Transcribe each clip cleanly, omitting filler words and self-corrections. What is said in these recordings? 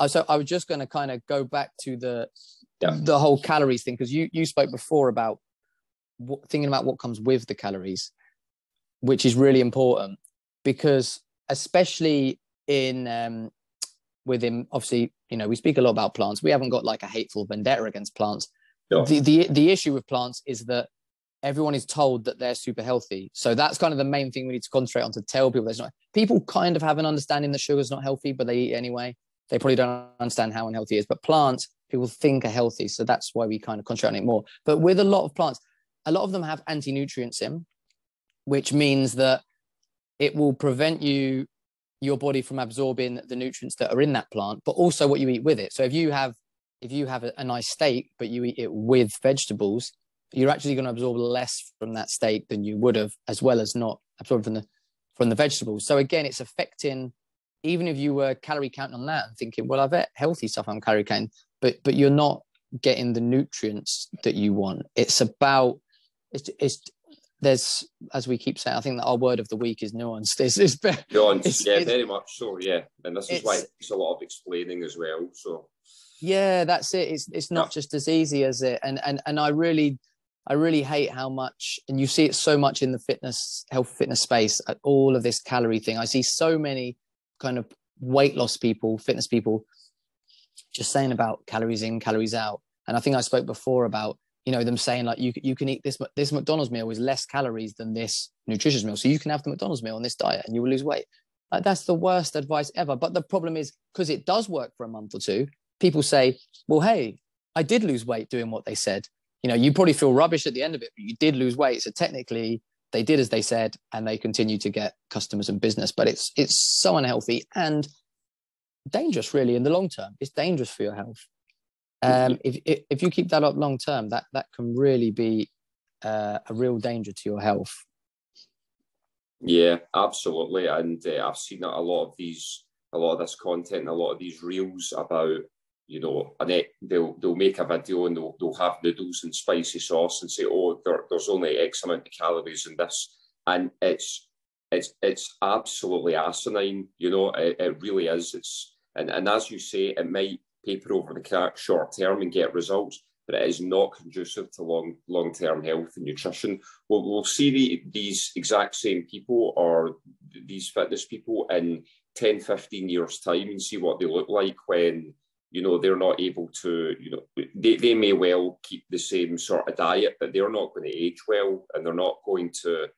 So I was just going to kind of go back to the Yeah. the whole calories thing, because you spoke before about thinking about what comes with the calories, which is really important, because especially in within, obviously, you know, we speak a lot about plants. We haven't got like a hateful vendetta against plants. No. The issue with plants is that everyone is told that they're super healthy. So that's kind of the main thing we need to concentrate on, to tell people there's not. People kind of have an understanding that sugar's not healthy, but they eat anyway. They probably don't understand how unhealthy it is. But plants, people think are healthy. So that's why we kind of concentrate on it more. But with a lot of plants, a lot of them have anti-nutrients in, which means that it will prevent your body from absorbing the nutrients that are in that plant, but also what you eat with it. So if you have a nice steak, but you eat it with vegetables, you're actually going to absorb less from that steak than you would have, as well as not absorb from the vegetables. So again, it's affecting, even if you were calorie counting on that and thinking, well, I've ate healthy stuff, I'm calorie counting, but you're not getting the nutrients that you want. It's about, there's, as we keep saying, I think that our word of the week is nuanced. Nuanced, yeah, very much so, yeah. And this is why it takes a lot of explaining as well. So yeah, that's it. It's not just as easy as it. And I really hate how much, and you see it so much in the health fitness space, all of this calorie thing. I see so many kind of weight loss people, fitness people, just saying about calories in, calories out. And I think I spoke before about, you know, them saying like, you can eat this McDonald's meal is less calories than this nutritious meal. So you can have the McDonald's meal on this diet and you will lose weight. Like, that's the worst advice ever. But the problem is, because it does work for a month or two, people say, well, hey, I did lose weight doing what they said. You know, you probably feel rubbish at the end of it, but you did lose weight. So technically they did as they said, and they continue to get customers and business. But it's so unhealthy and dangerous, really, in the long term. It's dangerous for your health. If you keep that up long term, that can really be a real danger to your health. Yeah, absolutely. And I've seen a lot of this content, a lot of these reels about, you know, and they'll make a video and they'll have noodles and spicy sauce and say, oh, there's only X amount of calories in this, and it's absolutely asinine. You know, it really is. And as you say, it might paper over the crack short term and get results, but it is not conducive to long term health and nutrition. We'll see these exact same people, or these fitness people, in 10, 15 years' time, and see what they look like when, you know, they're not able to, you know, they may well keep the same sort of diet, but they're not going to age well, and they're not going to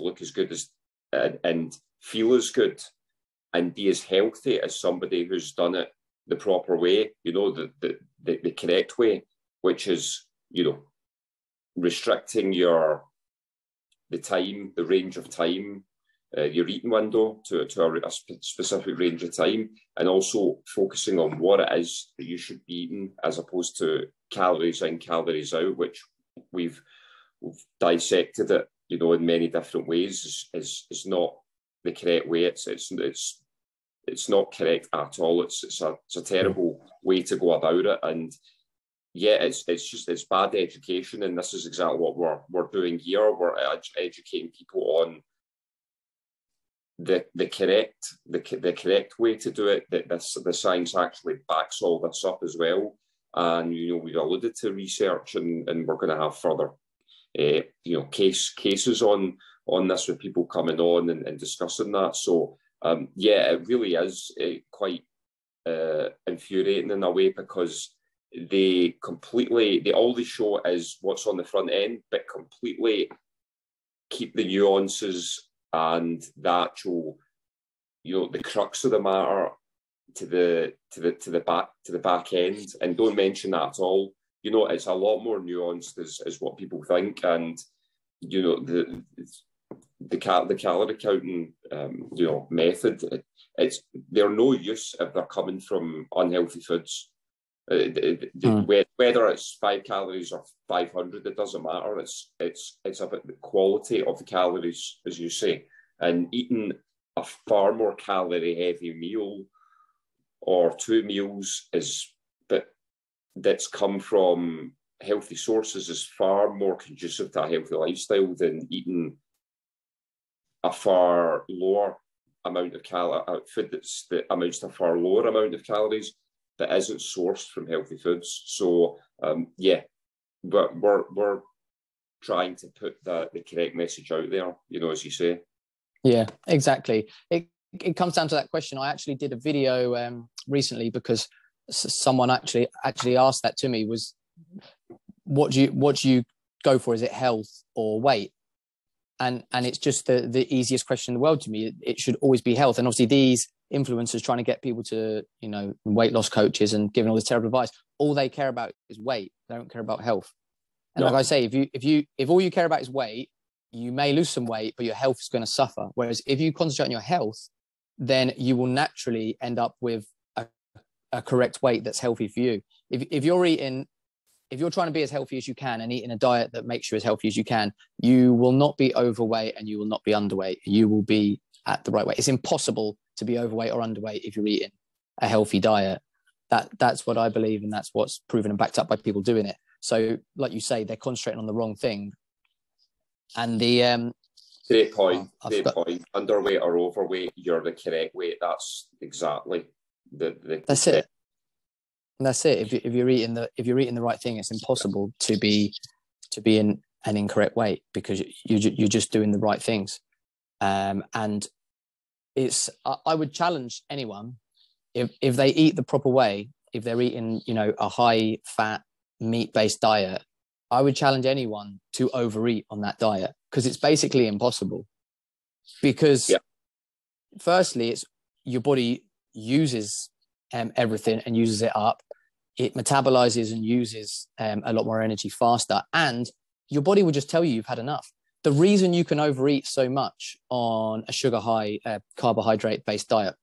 look as good as and feel as good and be as healthy as somebody who's done it the proper way, you know, the correct way, which is, you know, restricting the range of time, your eating window to a specific range of time, and also focusing on what it is that you should be eating, as opposed to calories in, calories out, which we've dissected it, you know, in many different ways, is not the correct way. It's not correct at all. It's a terrible way to go about it. And yeah, it's bad education, and this is exactly what we're doing here. We're educating people on the correct way to do it. That the science actually backs all this up as well. And, you know, we've alluded to research, and we're going to have further you know, cases on this, with people coming on and discussing that. So yeah, it really is quite infuriating in a way, because all they show is what's on the front end, but completely keep the nuances and the actual, you know, the crux of the matter to the back end, and don't mention that at all. You know, it's a lot more nuanced as what people think. And, you know, the calorie counting you know, method, they're no use if they're coming from unhealthy foods. Whether it's 5 calories or 500, it doesn't matter. It's about the quality of the calories, as you say. And eating a far more calorie heavy meal, or 2 meals, that's come from healthy sources, is far more conducive to a healthy lifestyle than eating a far lower amount of food that amounts to a far lower amount of calories that isn't sourced from healthy foods. So yeah, we're trying to put the correct message out there, you know, as you say. Yeah, exactly. It comes down to that question. I actually did a video recently because someone actually asked that to me, was what do you go for? Is it health or weight? And it's just the easiest question in the world to me. It should always be health. And obviously these influencers trying to get people to, you know, weight loss coaches and giving all this terrible advice, all they care about is weight. They don't care about health. And like I say, if all you care about is weight, you may lose some weight, but your health is going to suffer. Whereas if you concentrate on your health, then you will naturally end up with a correct weight that's healthy for you. If you're trying to be as healthy as you can and eating a diet that makes you as healthy as you can, you will not be overweight and you will not be underweight. You will be at the right weight. It's impossible to be overweight or underweight if you're eating a healthy diet. That's what I believe, and that's what's proven and backed up by people doing it. So, like you say, they're concentrating on the wrong thing. And the great point. Underweight or overweight, you're the correct weight. That's exactly that's it. That's it. If you're eating the right thing, it's impossible to be in an incorrect weight because you're just doing the right things. And it's I would challenge anyone if they eat the proper way, if they're eating, you know, a high fat meat-based diet, I would challenge anyone to overeat on that diet because it's basically impossible. Because firstly, it's your body uses everything and uses it up. It metabolizes and uses a lot more energy faster, and your body will just tell you you've had enough. The reason you can overeat so much on a sugar high carbohydrate based diet,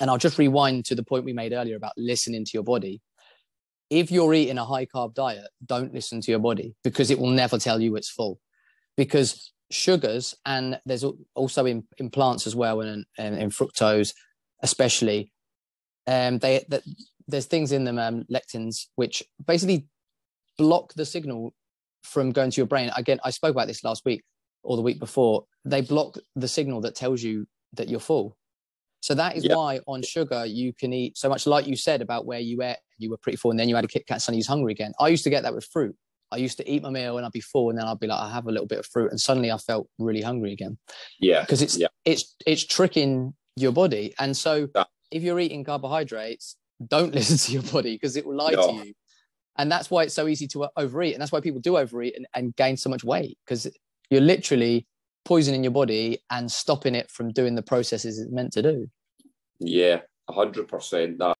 and I'll just rewind to the point we made earlier about listening to your body. If you're eating a high carb diet, don't listen to your body because it will never tell you it's full. Because sugars, and there's also in plants as well, and in fructose especially, there's things in them, lectins, which basically block the signal from going to your brain. Again, I spoke about this last week or the week before. They block the signal that tells you that you're full. So that is why on sugar you can eat so much, like you said about where you ate, you were pretty full and then you had a Kit Kat, suddenly you're hungry again. I used to get that with fruit. I used to eat my meal and I'd be full and then I'd be like, I have a little bit of fruit, and suddenly I felt really hungry again. Yeah. Because it's tricking your body. And so if you're eating carbohydrates, don't listen to your body because it will lie to you. And that's why it's so easy to overeat. And that's why people do overeat and gain so much weight, because you're literally poisoning your body and stopping it from doing the processes it's meant to do. Yeah, 100%.